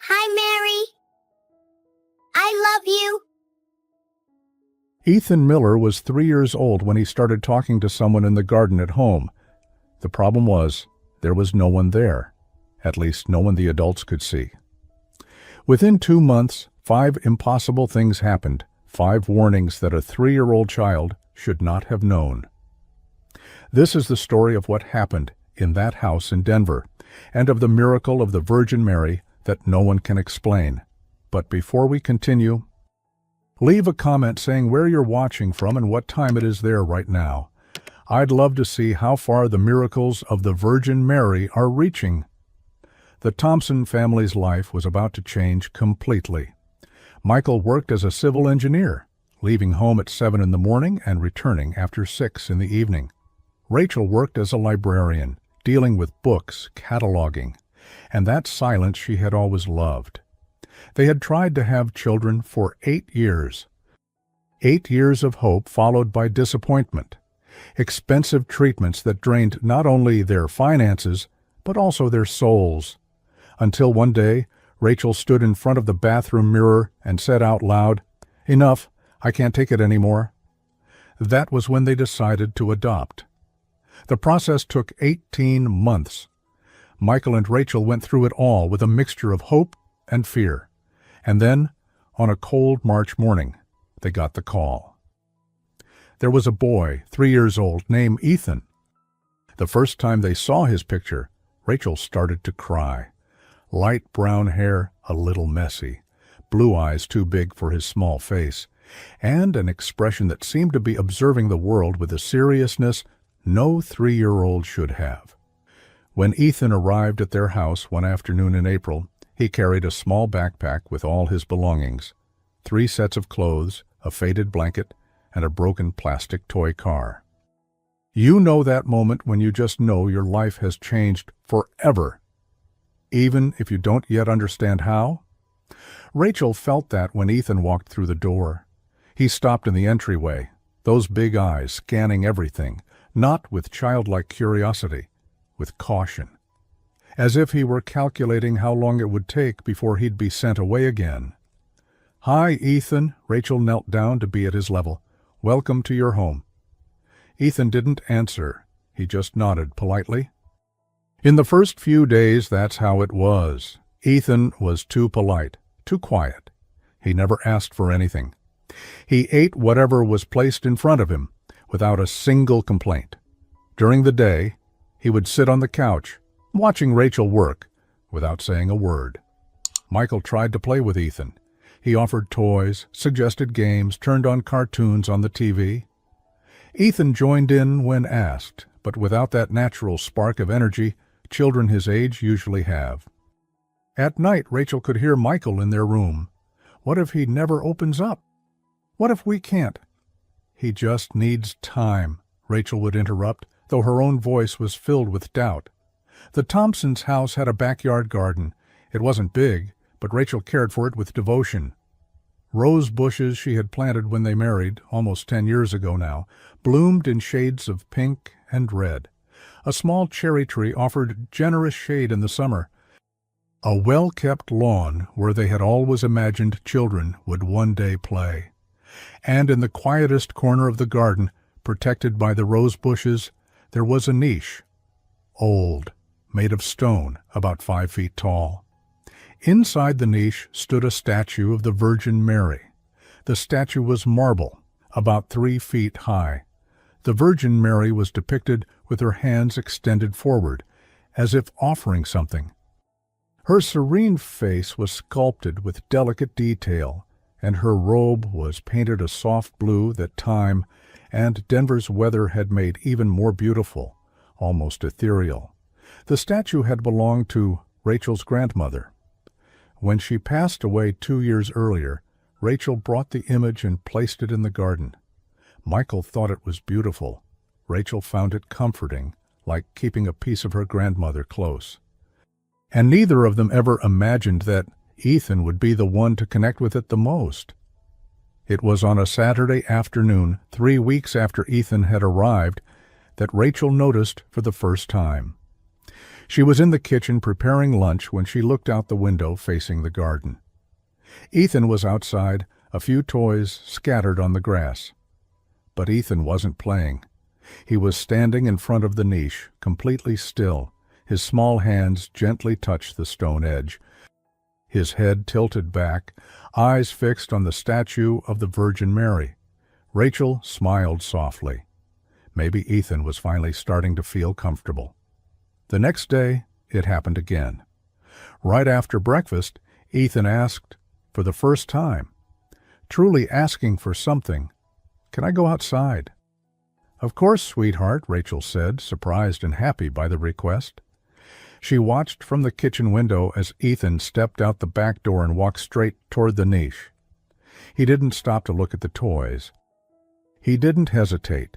Hi, Mary. I love you. Ethan Miller was 3 years old when he started talking to someone in the garden at home. The problem was, there was no one there. At least no one the adults could see. Within 2 months, 5 impossible things happened, 5 warnings that a 3-year-old child should not have known. This is the story of what happened in that house in Denver, and of the miracle of the Virgin Mary that no one can explain. But before we continue, leave a comment saying where you're watching from and what time it is there right now. I'd love to see how far the miracles of the Virgin Mary are reaching. The Thompson family's life was about to change completely. Michael worked as a civil engineer, leaving home at 7 in the morning and returning after 6 in the evening. Rachel worked as a librarian, dealing with books, cataloging, and that silence she had always loved. They had tried to have children for 8 years. 8 years of hope followed by disappointment. Expensive treatments that drained not only their finances, but also their souls. Until one day, Rachel stood in front of the bathroom mirror and said out loud, "Enough, I can't take it anymore." That was when they decided to adopt. The process took 18 months. Michael and Rachel went through it all with a mixture of hope and fear. And then, on a cold March morning, they got the call. There was a boy, 3 years old, named Ethan. The first time they saw his picture, Rachel started to cry. Light brown hair, a little messy, blue eyes too big for his small face, and an expression that seemed to be observing the world with a seriousness no 3-year-old should have. When Ethan arrived at their house one afternoon in April, he carried a small backpack with all his belongings, 3 sets of clothes, a faded blanket, and a broken plastic toy car. You know that moment when you just know your life has changed forever, even if you don't yet understand how? Rachel felt that when Ethan walked through the door. He stopped in the entryway, those big eyes scanning everything, not with childlike curiosity, with caution, as if he were calculating how long it would take before he'd be sent away again. "Hi, Ethan." Rachel knelt down to be at his level. "Welcome to your home." Ethan didn't answer. He just nodded politely. In the first few days, that's how it was. Ethan was too polite, too quiet. He never asked for anything. He ate whatever was placed in front of him, without a single complaint. During the day, he would sit on the couch, watching Rachel work, without saying a word. Michael tried to play with Ethan. He offered toys, suggested games, turned on cartoons on the TV. Ethan joined in when asked, but without that natural spark of energy children his age usually have. At night, Rachel could hear Michael in their room. "What if he never opens up? What if we can't?" "He just needs time," Rachel would interrupt, though her own voice was filled with doubt. The Thompsons' house had a backyard garden. It wasn't big, but Rachel cared for it with devotion. Rose bushes she had planted when they married, almost 10 years ago now, bloomed in shades of pink and red. A small cherry tree offered generous shade in the summer. A well-kept lawn where they had always imagined children would one day play. And in the quietest corner of the garden, protected by the rose bushes, there was a niche, old, made of stone, about 5 feet tall. Inside the niche stood a statue of the Virgin Mary. The statue was marble, about 3 feet high. The Virgin Mary was depicted with her hands extended forward, as if offering something. Her serene face was sculpted with delicate detail, and her robe was painted a soft blue that time and Denver's weather had made even more beautiful, almost ethereal. The statue had belonged to Rachel's grandmother. When she passed away 2 years earlier, Rachel brought the image and placed it in the garden. Michael thought it was beautiful. Rachel found it comforting, like keeping a piece of her grandmother close. And neither of them ever imagined that Ethan would be the one to connect with it the most. It was on a Saturday afternoon, 3 weeks after Ethan had arrived, that Rachel noticed for the first time. She was in the kitchen preparing lunch when she looked out the window facing the garden. Ethan was outside, a few toys scattered on the grass. But Ethan wasn't playing. He was standing in front of the niche, completely still. His small hands gently touched the stone edge. His head tilted back, eyes fixed on the statue of the Virgin Mary. Rachel smiled softly. Maybe Ethan was finally starting to feel comfortable. The next day, it happened again. Right after breakfast, Ethan asked, for the first time, truly asking for something, "Can I go outside?" "Of course, sweetheart," Rachel said, surprised and happy by the request. She watched from the kitchen window as Ethan stepped out the back door and walked straight toward the niche. He didn't stop to look at the toys. He didn't hesitate.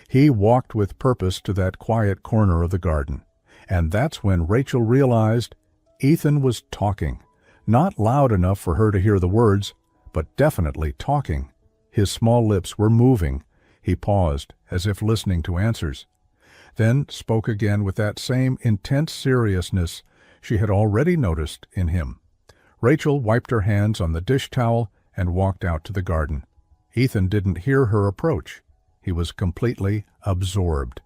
He walked with purpose to that quiet corner of the garden. And that's when Rachel realized Ethan was talking. Not loud enough for her to hear the words, but definitely talking. His small lips were moving. He paused, as if listening to answers, then spoke again with that same intense seriousness she had already noticed in him. Rachel wiped her hands on the dish towel and walked out to the garden. Ethan didn't hear her approach. He was completely absorbed.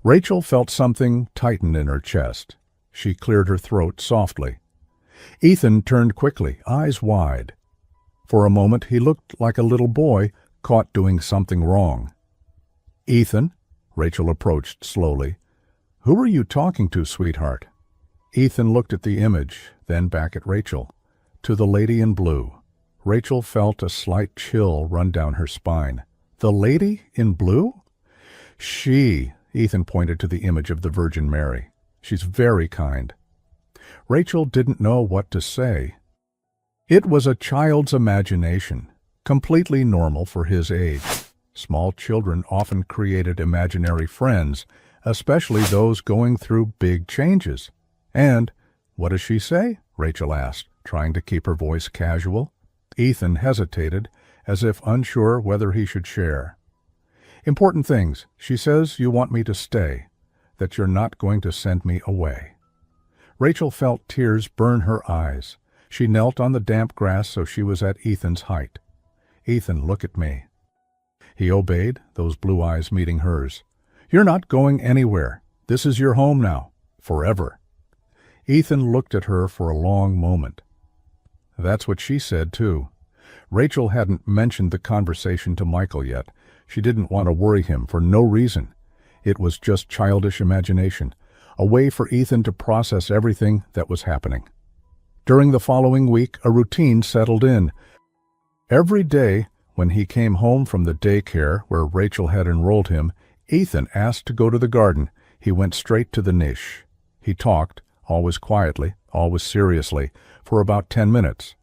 Rachel felt something tighten in her chest. She cleared her throat softly. Ethan turned quickly, eyes wide. For a moment he looked like a little boy caught doing something wrong. "Ethan," Rachel approached slowly. "Who are you talking to, sweetheart?" Ethan looked at the image, then back at Rachel, to the lady in blue. Rachel felt a slight chill run down her spine. The lady in blue? Ethan pointed to the image of the Virgin Mary. "She's very kind." Rachel didn't know what to say. It was a child's imagination, completely normal for his age. Small children often created imaginary friends, especially those going through big changes. "And what does she say?" Rachel asked, trying to keep her voice casual. Ethan hesitated, as if unsure whether he should share. "Important things. She says you want me to stay, that you're not going to send me away." Rachel felt tears burn her eyes. She knelt on the damp grass so she was at Ethan's height. "Ethan, look at me." He obeyed, those blue eyes meeting hers. "You're not going anywhere. This is your home now, forever." Ethan looked at her for a long moment. That's what she said, too. Rachel hadn't mentioned the conversation to Michael yet. She didn't want to worry him for no reason. It was just childish imagination, a way for Ethan to process everything that was happening. During the following week, a routine settled in. Every day, when he came home from the daycare where Rachel had enrolled him, Ethan asked to go to the garden. He went straight to the niche. He talked, always quietly, always seriously, for about 10 minutes.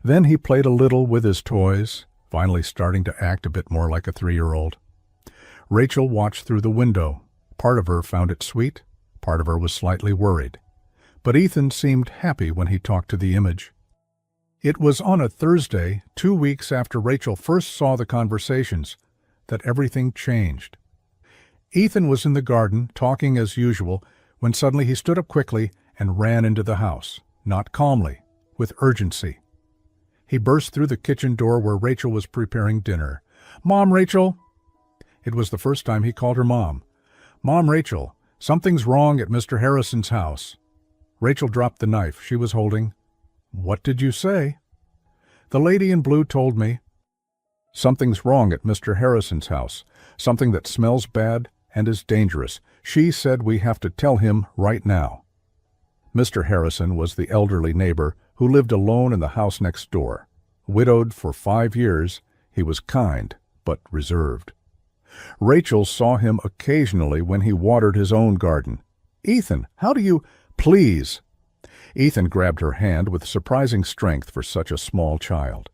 Then he played a little with his toys, finally starting to act a bit more like a 3-year-old. Rachel watched through the window. Part of her found it sweet, part of her was slightly worried. But Ethan seemed happy when he talked to the image. It was on a Thursday, 2 weeks after Rachel first saw the conversations, that everything changed. Ethan was in the garden, talking as usual, when suddenly he stood up quickly and ran into the house, not calmly, with urgency. He burst through the kitchen door where Rachel was preparing dinner. "Mom, Rachel!" It was the first time he called her Mom. "Mom, Rachel, something's wrong at Mr. Harrison's house." Rachel dropped the knife she was holding. "What did you say?" "The lady in blue told me." "Something's wrong at Mr. Harrison's house, something that smells bad and is dangerous. She said we have to tell him right now." Mr. Harrison was the elderly neighbor who lived alone in the house next door. Widowed for 5 years, he was kind but reserved. Rachel saw him occasionally when he watered his own garden. "Ethan, how do you—" "Please!" Ethan grabbed her hand with surprising strength for such a small child.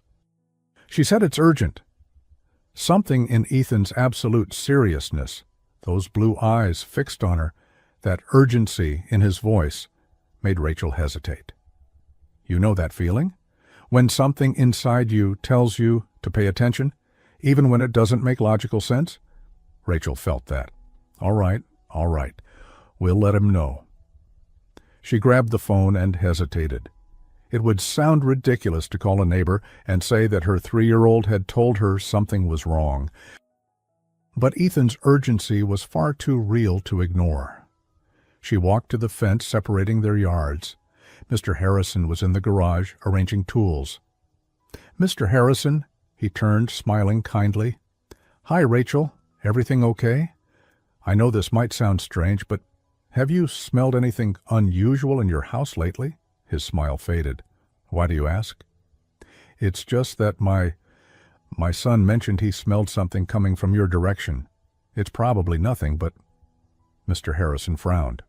"She said it's urgent." Something in Ethan's absolute seriousness, those blue eyes fixed on her, that urgency in his voice, made Rachel hesitate. You know that feeling? When something inside you tells you to pay attention, even when it doesn't make logical sense? Rachel felt that. All right. We'll let him know." She grabbed the phone and hesitated. It would sound ridiculous to call a neighbor and say that her 3-year-old had told her something was wrong. But Ethan's urgency was far too real to ignore. She walked to the fence separating their yards. Mr. Harrison was in the garage, arranging tools. "Mr. Harrison," he turned, smiling kindly. "Hi, Rachel. Everything okay? I know this might sound strange, but have you smelled anything unusual in your house lately?" His smile faded. "Why do you ask?" "It's just that my son mentioned he smelled something coming from your direction. It's probably nothing, but—" Mr. Harrison frowned.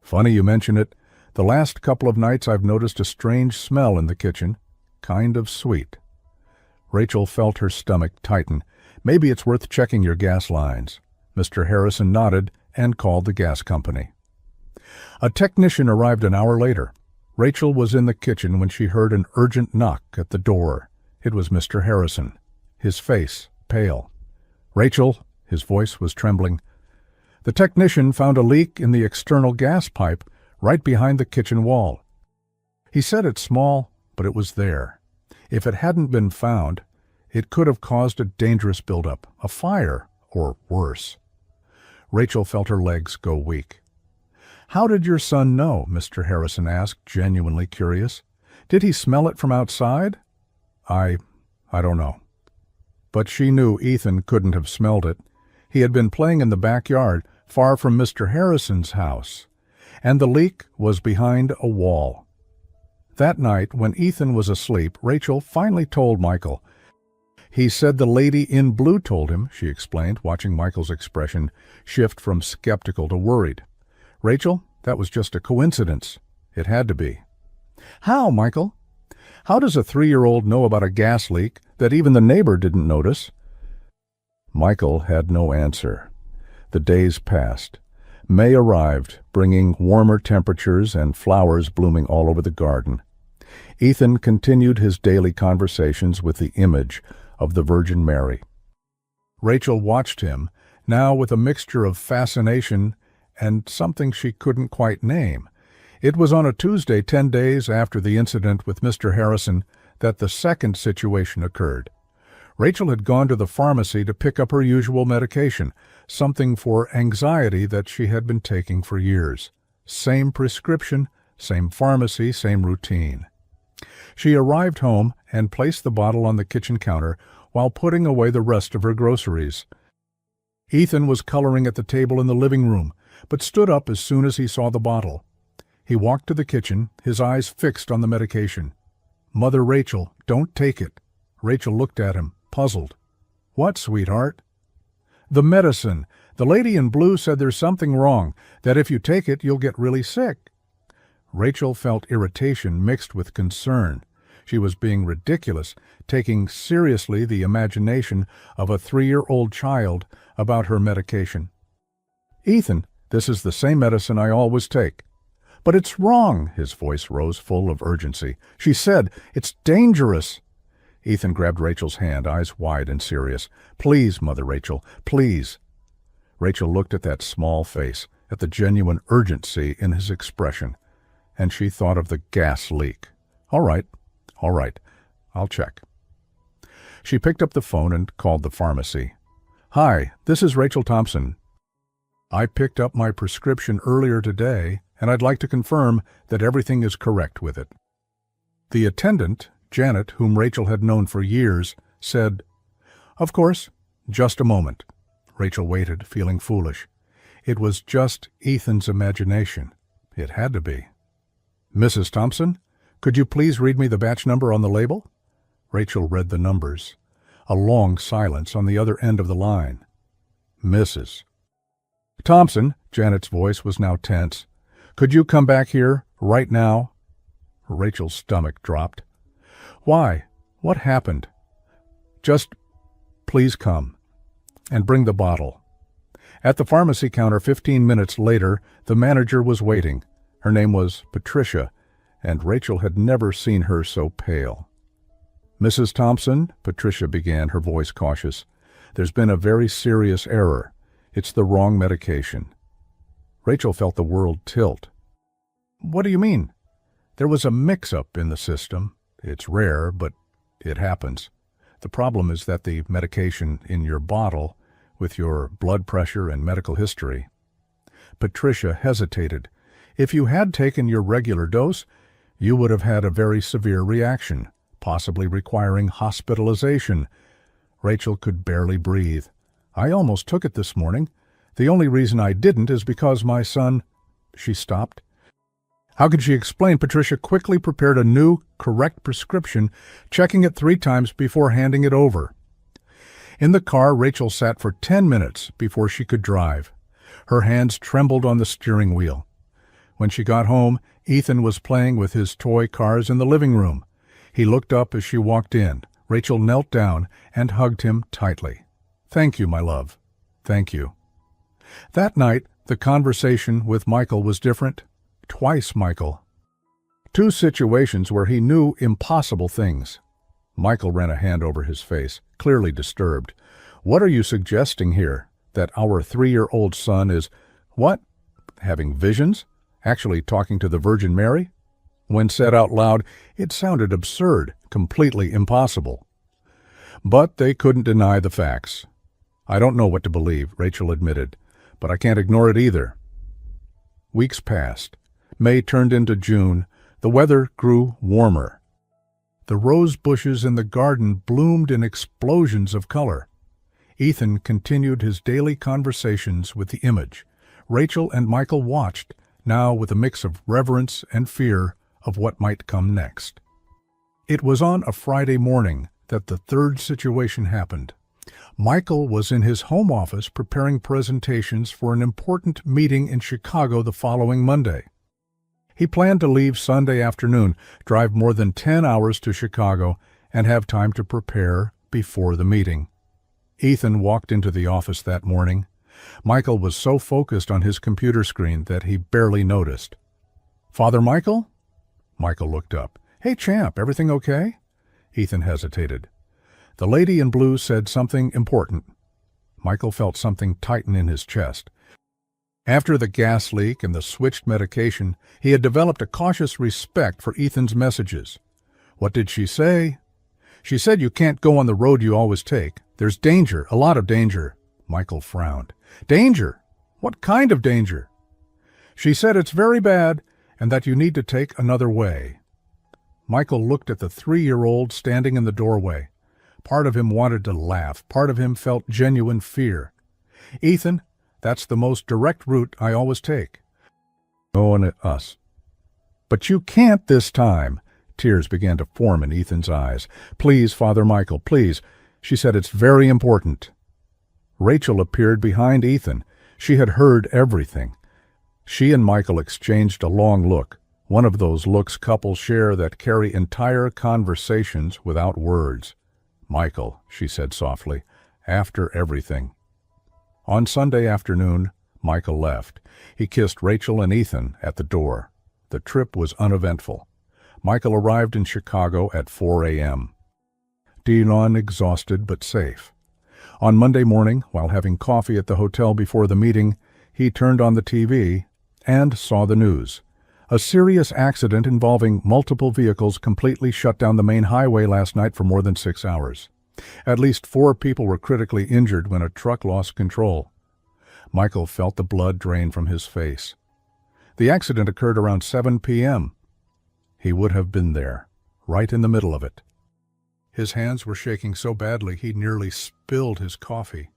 "Funny you mention it. The last couple of nights I've noticed a strange smell in the kitchen. Kind of sweet." Rachel felt her stomach tighten. "Maybe it's worth checking your gas lines." Mr. Harrison nodded and called the gas company. A technician arrived an hour later. Rachel was in the kitchen when she heard an urgent knock at the door. It was Mr. Harrison, his face pale. "Rachel," his voice was trembling. "The technician found a leak in the external gas pipe right behind the kitchen wall. He said it's small, but it was there. If it hadn't been found, it could have caused a dangerous buildup, a fire, or worse." Rachel felt her legs go weak. "How did your son know?" Mr. Harrison asked, genuinely curious. "Did he smell it from outside?" I don't know." But she knew Ethan couldn't have smelled it. He had been playing in the backyard, far from Mr. Harrison's house, and the leak was behind a wall. That night, when Ethan was asleep, Rachel finally told Michael. "He said the lady in blue told him," she explained, watching Michael's expression shift from skeptical to worried. "Rachel, that was just a coincidence. It had to be." "How, Michael? How does a 3-year-old know about a gas leak that even the neighbor didn't notice?" Michael had no answer. The days passed. May arrived, bringing warmer temperatures and flowers blooming all over the garden. Ethan continued his daily conversations with the image of the Virgin Mary. Rachel watched him, now with a mixture of fascination and something she couldn't quite name. It was on a Tuesday, 10 days after the incident with Mr. Harrison, that the second situation occurred. Rachel had gone to the pharmacy to pick up her usual medication, something for anxiety that she had been taking for years. Same prescription, same pharmacy, same routine. She arrived home and placed the bottle on the kitchen counter while putting away the rest of her groceries. Ethan was coloring at the table in the living room, but stood up as soon as he saw the bottle. He walked to the kitchen, his eyes fixed on the medication. "Mother Rachel, don't take it." Rachel looked at him, puzzled. "What, sweetheart?" "The medicine. The lady in blue said there's something wrong, that if you take it, you'll get really sick." Rachel felt irritation mixed with concern. She was being ridiculous, taking seriously the imagination of a 3-year-old child about her medication. "Ethan, this is the same medicine I always take." "But it's wrong." His voice rose full of urgency. "She said it's dangerous." Ethan grabbed Rachel's hand, eyes wide and serious. "Please, Mother Rachel, please." Rachel looked at that small face, at the genuine urgency in his expression, and she thought of the gas leak. All right, I'll check." She picked up the phone and called the pharmacy. "Hi, this is Rachel Thompson. I picked up my prescription earlier today, and I'd like to confirm that everything is correct with it." The attendant, Janet, whom Rachel had known for years, said, "Of course, just a moment." Rachel waited, feeling foolish. It was just Ethan's imagination. It had to be. "Mrs. Thompson, could you please read me the batch number on the label?" Rachel read the numbers. A long silence on the other end of the line. "Mrs. Thompson," Janet's voice was now tense. "Could you come back here, right now?" Rachel's stomach dropped. "Why? What happened?" "Just please come. And bring the bottle." At the pharmacy counter 15 minutes later, the manager was waiting. Her name was Patricia, and Rachel had never seen her so pale. "Mrs. Thompson," Patricia began, her voice cautious, "there's been a very serious error. It's the wrong medication." Rachel felt the world tilt. What do you mean? There was a mix-up in the system. It's rare, but it happens. The problem is that the medication in your bottle, with your blood pressure and medical history. Patricia hesitated. If you had taken your regular dose, you would have had a very severe reaction, possibly requiring hospitalization. Rachel could barely breathe. I almost took it this morning. The only reason I didn't is because my son... She stopped. How could she explain? Patricia quickly prepared a new, correct prescription, checking it 3 times before handing it over. In the car, Rachel sat for 10 minutes before she could drive. Her hands trembled on the steering wheel. When she got home, Ethan was playing with his toy cars in the living room. He looked up as she walked in. Rachel knelt down and hugged him tightly. "Thank you, my love. Thank you." That night, the conversation with Michael was different. Twice Michael. 2 situations where he knew impossible things. Michael ran a hand over his face, clearly disturbed. "What are you suggesting here? That our 3-year-old son is... what? Having visions? Actually talking to the Virgin Mary?" When said out loud, it sounded absurd, completely impossible. But they couldn't deny the facts. "I don't know what to believe," Rachel admitted, "but I can't ignore it either." Weeks passed. May turned into June. The weather grew warmer. The rose bushes in the garden bloomed in explosions of color. Ethan continued his daily conversations with the image. Rachel and Michael watched, now with a mix of reverence and fear of what might come next. It was on a Friday morning that the 3rd situation happened. Michael was in his home office preparing presentations for an important meeting in Chicago the following Monday. He planned to leave Sunday afternoon, drive more than 10 hours to Chicago, and have time to prepare before the meeting. Ethan walked into the office that morning. Michael was so focused on his computer screen that he barely noticed. "Father Michael?" Michael looked up. "Hey, champ, everything okay?" Ethan hesitated. The lady in blue said something important. Michael felt something tighten in his chest. After the gas leak and the switched medication, he had developed a cautious respect for Ethan's messages. "What did she say?" "She said you can't go on the road you always take. There's danger, a lot of danger." Michael frowned. "Danger? What kind of danger?" "She said it's very bad and that you need to take another way." Michael looked at the 3-year-old standing in the doorway. Part of him wanted to laugh. Part of him felt genuine fear. "Ethan, that's the most direct route I always take." "Oh, and us." "But you can't this time." Tears began to form in Ethan's eyes. "Please, Father Michael, please." She said, "It's very important." Rachel appeared behind Ethan. She had heard everything. She and Michael exchanged a long look, one of those looks couples share that carry entire conversations without words. "Michael," she said softly, "after everything." On Sunday afternoon, Michael left. He kissed Rachel and Ethan at the door. The trip was uneventful. Michael arrived in Chicago at 4 a.m. Dion exhausted but safe. On Monday morning, while having coffee at the hotel before the meeting, he turned on the TV and saw the news. A serious accident involving multiple vehicles completely shut down the main highway last night for more than 6 hours. At least 4 people were critically injured when a truck lost control. Michael felt the blood drain from his face. The accident occurred around 7 p.m. He would have been there, right in the middle of it. His hands were shaking so badly he nearly spilled his coffee.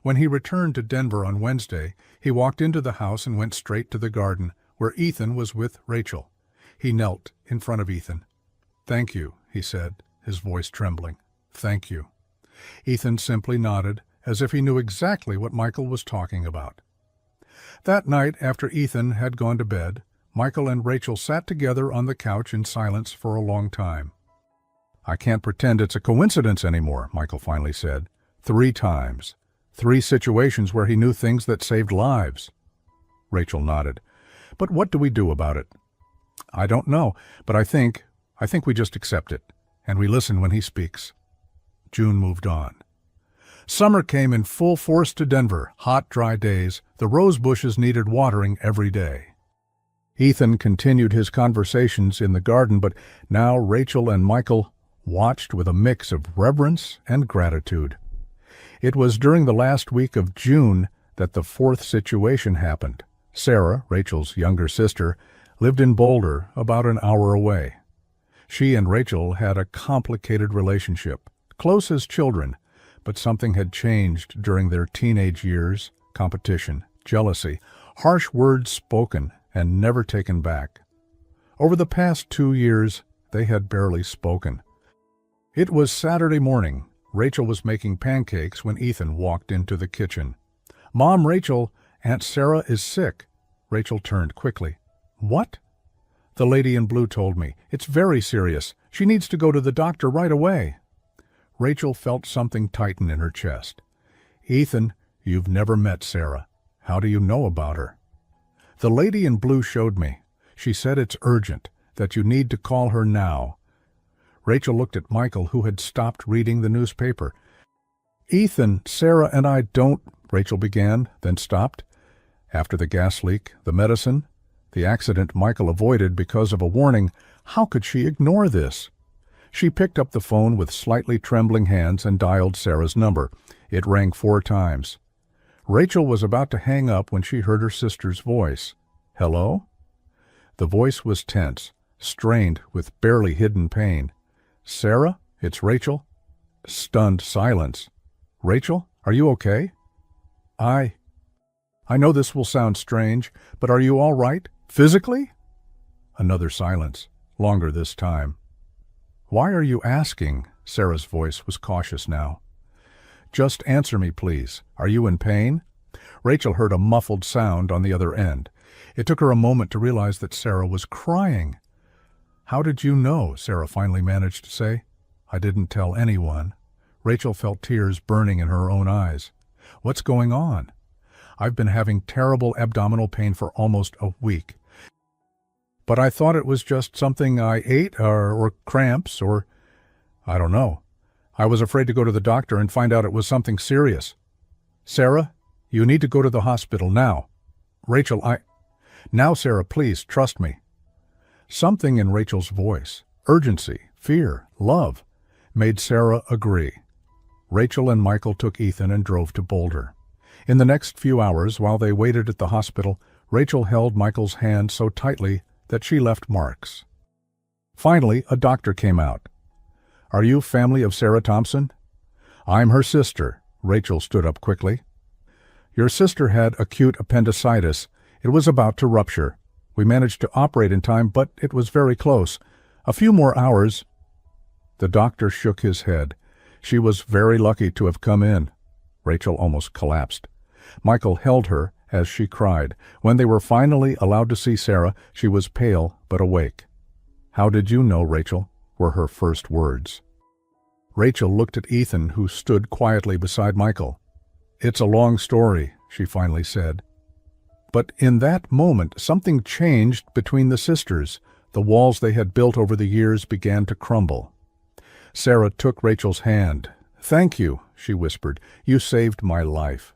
When he returned to Denver on Wednesday, he walked into the house and went straight to the garden, where Ethan was with Rachel. He knelt in front of Ethan. "Thank you," he said, his voice trembling. "Thank you." Ethan simply nodded, as if he knew exactly what Michael was talking about. That night, after Ethan had gone to bed, Michael and Rachel sat together on the couch in silence for a long time. "I can't pretend it's a coincidence anymore," Michael finally said. 3 times. 3 situations where he knew things that saved lives. Rachel nodded. "But what do we do about it?" "I don't know, but I think we just accept it, and we listen when he speaks." June moved on. Summer came in full force to Denver. Hot, dry days. The rose bushes needed watering every day. Ethan continued his conversations in the garden, but now Rachel and Michael watched with a mix of reverence and gratitude. It was during the last week of June that the fourth situation happened. Sarah, Rachel's younger sister, lived in Boulder, about an hour away. She and Rachel had a complicated relationship, close as children, but something had changed during their teenage years: competition, jealousy, harsh words spoken and never taken back. Over the past 2 years, they had barely spoken. It was Saturday morning. Rachel was making pancakes when Ethan walked into the kitchen. "Mom, Rachel, Aunt Sarah is sick." Rachel turned quickly. "What?" "The lady in blue told me. It's very serious. She needs to go to the doctor right away." Rachel felt something tighten in her chest. "Ethan, you've never met Sarah. How do you know about her?" "The lady in blue showed me. She said it's urgent, that you need to call her now." Rachel looked at Michael, who had stopped reading the newspaper. "Ethan, Sarah and I don't—" Rachel began, then stopped. After the gas leak, the medicine, the accident Michael avoided because of a warning, how could she ignore this? She picked up the phone with slightly trembling hands and dialed Sarah's number. It rang 4 times. Rachel was about to hang up when she heard her sister's voice. "Hello?" The voice was tense, strained with barely hidden pain. "Sarah, it's Rachel." Stunned silence. "Rachel, are you okay?" I know this will sound strange, but are you all right, physically?" Another silence, longer this time. "Why are you asking?" Sarah's voice was cautious now. "Just answer me, please. Are you in pain?" Rachel heard a muffled sound on the other end. It took her a moment to realize that Sarah was crying. "How did you know?" Sarah finally managed to say. "I didn't tell anyone." Rachel felt tears burning in her own eyes. "What's going on?" "I've been having terrible abdominal pain for almost a week. But I thought it was just something I ate, or cramps, or I don't know. I was afraid to go to the doctor and find out it was something serious." "Sarah, you need to go to the hospital now." "Rachel, Now, Sarah, please, trust me." Something in Rachel's voice, urgency, fear, love, made Sarah agree. Rachel and Michael took Ethan and drove to Boulder. In the next few hours, while they waited at the hospital, Rachel held Michael's hand so tightly that she left marks. Finally, a doctor came out. "Are you family of Sarah Thompson?" "I'm her sister." Rachel stood up quickly. "Your sister had acute appendicitis. It was about to rupture. We managed to operate in time, but it was very close. A few more hours." The doctor shook his head. She was very lucky to have come in. Rachel almost collapsed. Michael held her as she cried. When they were finally allowed to see Sarah, she was pale but awake. "How did you know, Rachel?" were her first words. Rachel looked at Ethan, who stood quietly beside Michael. "It's a long story," she finally said. But in that moment, something changed between the sisters. The walls they had built over the years began to crumble. Sarah took Rachel's hand. "Thank you," she whispered. "You saved my life."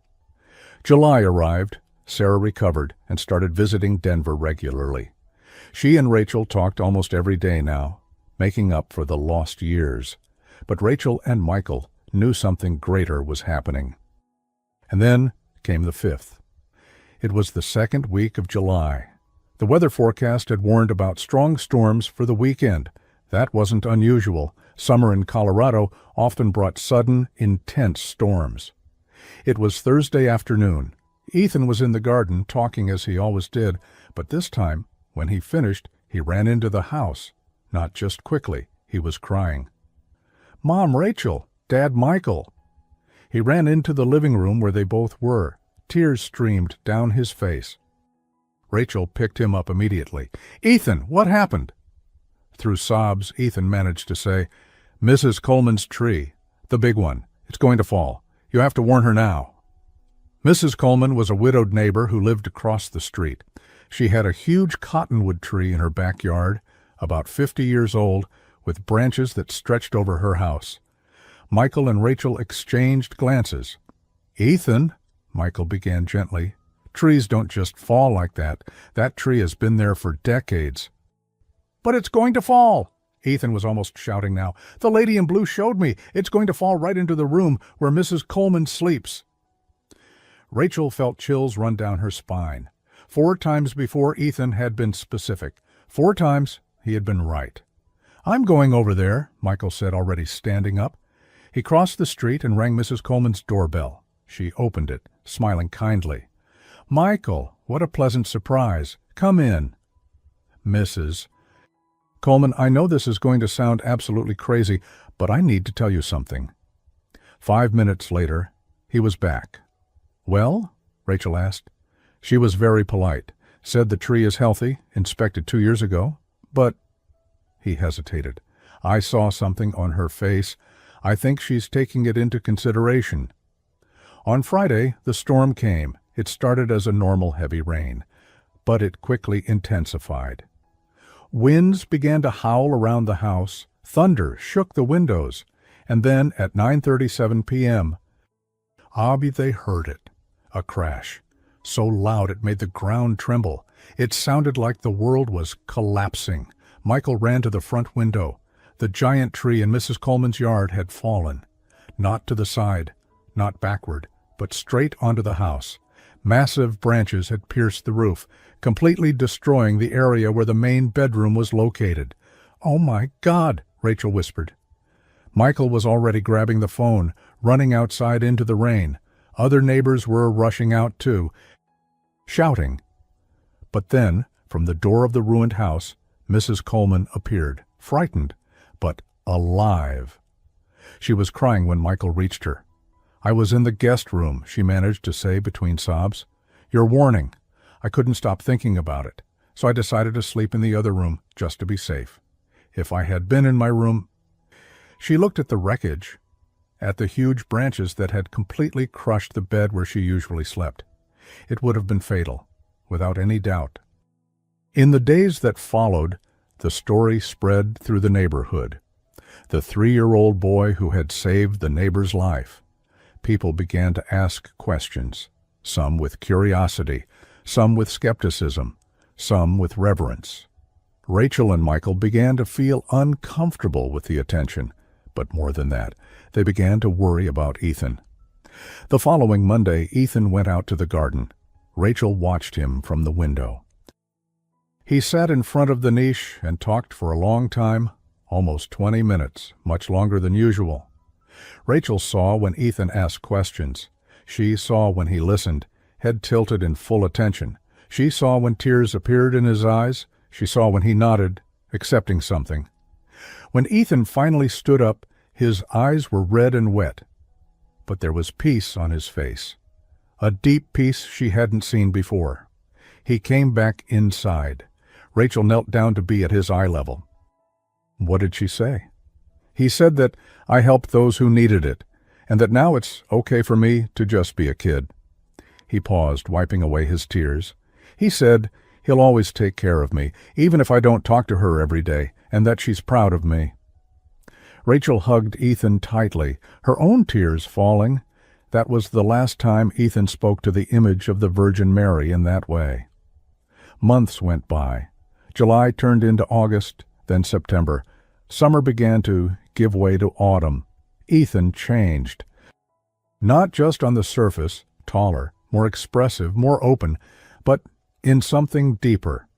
July arrived. Sarah recovered and started visiting Denver regularly. She and Rachel talked almost every day now, making up for the lost years. But Rachel and Michael knew something greater was happening. And then came the 5th. It was the second week of July. The weather forecast had warned about strong storms for the weekend. That wasn't unusual. Summer in Colorado often brought sudden, intense storms. It was Thursday afternoon. Ethan was in the garden, talking as he always did, but this time, when he finished, he ran into the house. Not just quickly, he was crying. "Mom, Rachel! Dad, Michael!" He ran into the living room where they both were. Tears streamed down his face. Rachel picked him up immediately. "Ethan, what happened?" Through sobs, Ethan managed to say, "Mrs. Coleman's tree. The big one. It's going to fall. You have to warn her now." Mrs. Coleman was a widowed neighbor who lived across the street. She had a huge cottonwood tree in her backyard, about 50 years old, with branches that stretched over her house. Michael and Rachel exchanged glances. "Ethan," Michael began gently. Trees don't just fall like that. That tree has been there for decades. But it's going to fall! Ethan was almost shouting now. The lady in blue showed me. It's going to fall right into the room where Mrs. Coleman sleeps. Rachel felt chills run down her spine. 4 times before Ethan had been specific. 4 times he had been right. I'm going over there, Michael said, already standing up. He crossed the street and rang Mrs. Coleman's doorbell. She opened it, smiling kindly. Michael, what a pleasant surprise. Come in. Mrs. Coleman, I know this is going to sound absolutely crazy, but I need to tell you something. 5 minutes later, he was back. Well? Rachel asked. She was very polite, said the tree is healthy, inspected 2 years ago, but... He hesitated. I saw something on her face. I think she's taking it into consideration. On Friday, the storm came. It started as a normal heavy rain, but it quickly intensified. Winds began to howl around the house. Thunder shook the windows. And then, at 9:37 p.m., they heard it. A crash. So loud it made the ground tremble. It sounded like the world was collapsing. Michael ran to the front window. The giant tree in Mrs. Coleman's yard had fallen. Not to the side, not backward, but straight onto the house. Massive branches had pierced the roof, completely destroying the area where the main bedroom was located. Oh my God, Rachel whispered. Michael was already grabbing the phone, running outside into the rain. Other neighbors were rushing out too, shouting. But then, from the door of the ruined house, Mrs. Coleman appeared, frightened, but alive. She was crying when Michael reached her. I was in the guest room, she managed to say between sobs. Your warning. I couldn't stop thinking about it, so I decided to sleep in the other room, just to be safe. If I had been in my room... She looked at the wreckage, at the huge branches that had completely crushed the bed where she usually slept. It would have been fatal, without any doubt. In the days that followed, the story spread through the neighborhood. The 3-year-old boy who had saved the neighbor's life. People began to ask questions, some with curiosity, some with skepticism, some with reverence. Rachel and Michael began to feel uncomfortable with the attention, but more than that, they began to worry about Ethan. The following Monday, Ethan went out to the garden. Rachel watched him from the window. He sat in front of the niche and talked for a long time, almost 20 minutes, much longer than usual. Rachel saw when Ethan asked questions. She saw when he listened, head tilted in full attention. She saw when tears appeared in his eyes. She saw when he nodded, accepting something. When Ethan finally stood up, his eyes were red and wet. But there was peace on his face. A deep peace she hadn't seen before. He came back inside. Rachel knelt down to be at his eye level. What did she say? He said that I helped those who needed it, and that now it's okay for me to just be a kid. He paused, wiping away his tears. He said he'll always take care of me, even if I don't talk to her every day, and that she's proud of me. Rachel hugged Ethan tightly, her own tears falling. That was the last time Ethan spoke to the image of the Virgin Mary in that way. Months went by. July turned into August, then September. Summer began to give way to autumn. Ethan changed. Not just on the surface, taller, more expressive, more open, but in something deeper.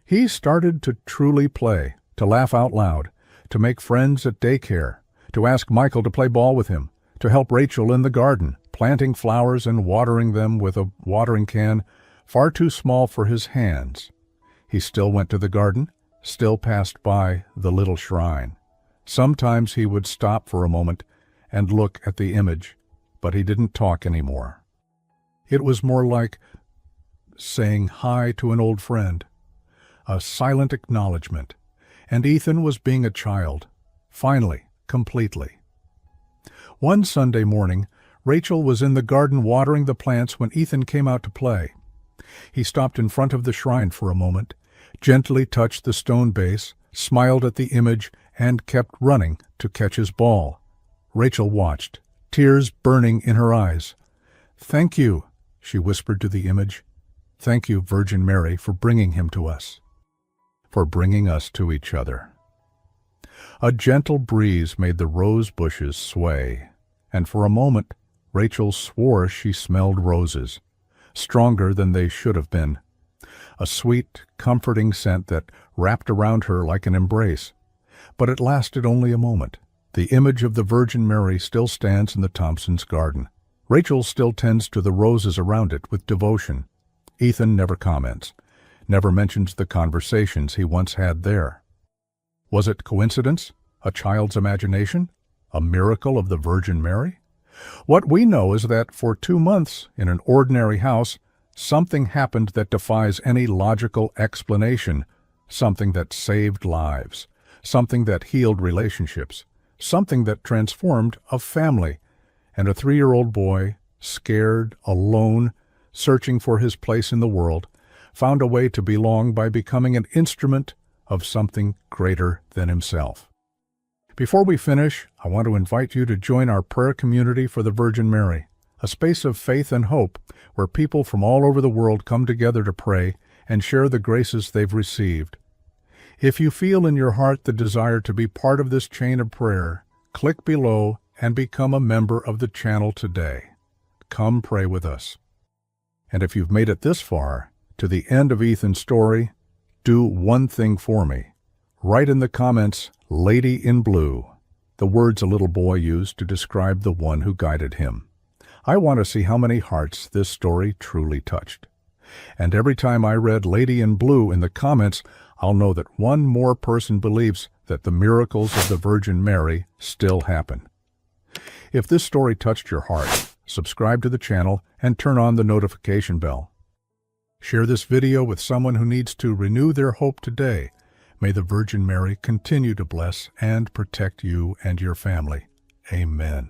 He started to truly play, to laugh out loud, to make friends at daycare, to ask Michael to play ball with him, to help Rachel in the garden, planting flowers and watering them with a watering can far too small for his hands. He still went to the garden, still passed by the little shrine. Sometimes he would stop for a moment and look at the image, but he didn't talk anymore. It was more like saying hi to an old friend, a silent acknowledgement, and Ethan was being a child, finally, completely. One Sunday morning, Rachel was in the garden watering the plants when Ethan came out to play. He stopped in front of the shrine for a moment, gently touched the stone base, smiled at the image, and kept running to catch his ball. Rachel watched, tears burning in her eyes. "Thank you," she whispered to the image. Thank you, Virgin Mary, for bringing him to us, for bringing us to each other. A gentle breeze made the rose bushes sway, and for a moment Rachel swore she smelled roses, stronger than they should have been, a sweet, comforting scent that wrapped around her like an embrace. But it lasted only a moment. The image of the Virgin Mary still stands in the Thompsons' garden. Rachel still tends to the roses around it with devotion. Ethan never comments, never mentions the conversations he once had there. Was it coincidence? A child's imagination? A miracle of the Virgin Mary? What we know is that for 2 months, in an ordinary house, something happened that defies any logical explanation, something that saved lives, something that healed relationships, something that transformed a family, and a 3-year-old boy, scared, alone, searching for his place in the world, found a way to belong by becoming an instrument of something greater than himself. Before we finish, I want to invite you to join our prayer community for the Virgin Mary, a space of faith and hope where people from all over the world come together to pray and share the graces they've received. If you feel in your heart the desire to be part of this chain of prayer, click below and become a member of the channel today. Come pray with us. And if you've made it this far, to the end of Ethan's story, do one thing for me. Write in the comments, "Lady in Blue," the words a little boy used to describe the one who guided him. I want to see how many hearts this story truly touched. And every time I read "Lady in Blue" in the comments, I'll know that one more person believes that the miracles of the Virgin Mary still happen. If this story touched your heart, subscribe to the channel and turn on the notification bell. Share this video with someone who needs to renew their hope today. May the Virgin Mary continue to bless and protect you and your family. Amen.